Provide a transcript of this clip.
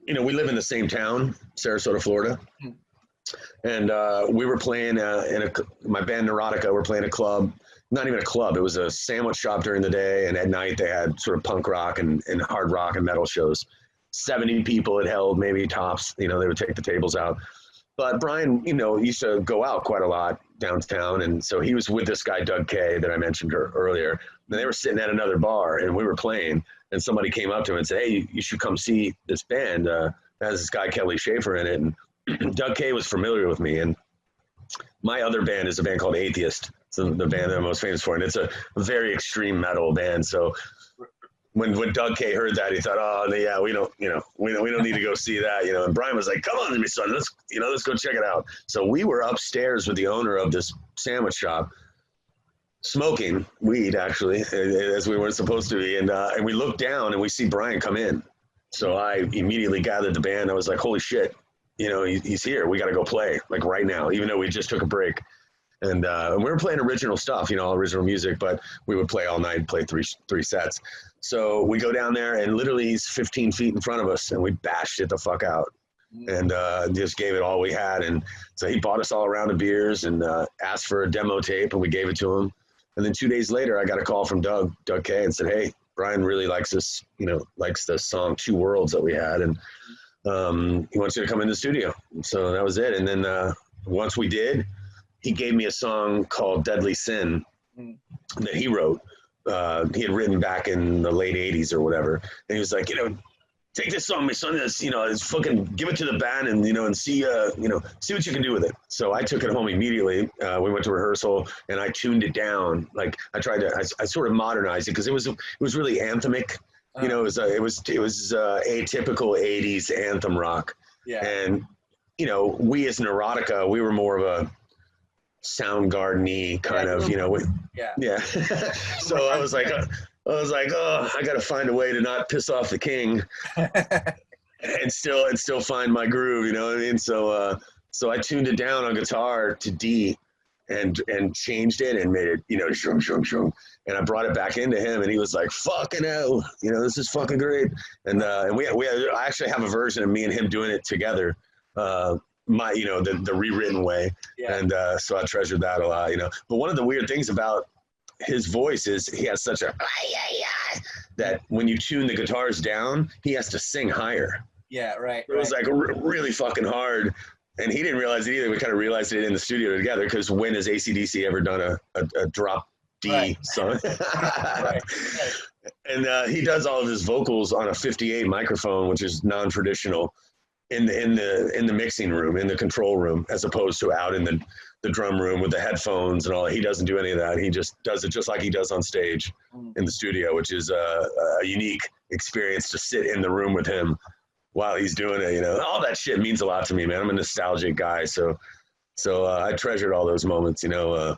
you know, we live in the same town, Sarasota, Florida. And we were playing my band Neurotica, we're playing a club, not even a club. It was a sandwich shop during the day. And at night they had sort of punk rock and hard rock and metal shows. 70 people it held, maybe tops, you know, they would take the tables out. But Brian, you know, used to go out quite a lot downtown. And so he was with this guy, Doug Kay, that I mentioned earlier. And they were sitting at another bar and we were playing. And somebody came up to him and said, hey, you should come see this band. It has this guy, Kelly Shaefer, in it. And Doug Kay was familiar with me. And my other band is a band called Atheist. It's the band that I'm most famous for. And it's a very extreme metal band. So when Doug Kay heard that, he thought, oh, yeah, we don't need to go see that, you know. And Brian was like, come on, son, let's go check it out. So we were upstairs with the owner of this sandwich shop, smoking weed, actually, as we weren't supposed to be. And we looked down and we see Brian come in. So I immediately gathered the band. I was like, holy shit, you know, he's here. We got to go play, like right now, even though we just took a break. And we were playing original stuff, you know, original music, but we would play all night, play three sets. So we go down there and literally he's 15 feet in front of us and we bashed it the fuck out and just gave it all we had. And so he bought us all a round of beers and asked for a demo tape and we gave it to him. And then 2 days later, I got a call from Doug Kay, and said, hey, Brian really likes this, you know, likes the song Two Worlds that we had. And he wants you to come in the studio. So that was it. And then once we did, he gave me a song called Deadly Sin that he wrote. He had written back in the late 80s or whatever. And he was like, you know, take this song, my son, is fucking give it to the band and, you know, and see what you can do with it. So I took it home immediately. We went to rehearsal and I tuned it down. Like I sort of modernized it because it was really anthemic. You know, it was atypical 80s anthem rock. Yeah. And, you know, we as Neurotica, we were more of a Soundgarden-y kind of, you know. Yeah. So I was like, oh, I got to find a way to not piss off the king and still find my groove, you know what I mean? So I tuned it down on guitar to D and changed it and made it, you know, shung, shung, shung. And I brought it back into him and he was like, fucking hell, you know, this is fucking great. And I actually have a version of me and him doing it together. You know, the rewritten way. Yeah. And so I treasured that a lot, you know. But one of the weird things about his voice is he has such a that when you tune the guitars down, he has to sing higher. Yeah, right. It was like really fucking hard. And he didn't realize it either. We kind of realized it in the studio together because when has AC/DC ever done a drop D song? Right. And he does all of his vocals on a 58 microphone, which is non-traditional. In the mixing room, in the control room, as opposed to out in the drum room with the headphones and all. He doesn't do any of that. He just does it just like he does on stage in the studio, which is a unique experience to sit in the room with him while he's doing it. You know, all that shit means a lot to me, man. I'm a nostalgic guy, so I treasured all those moments. You know,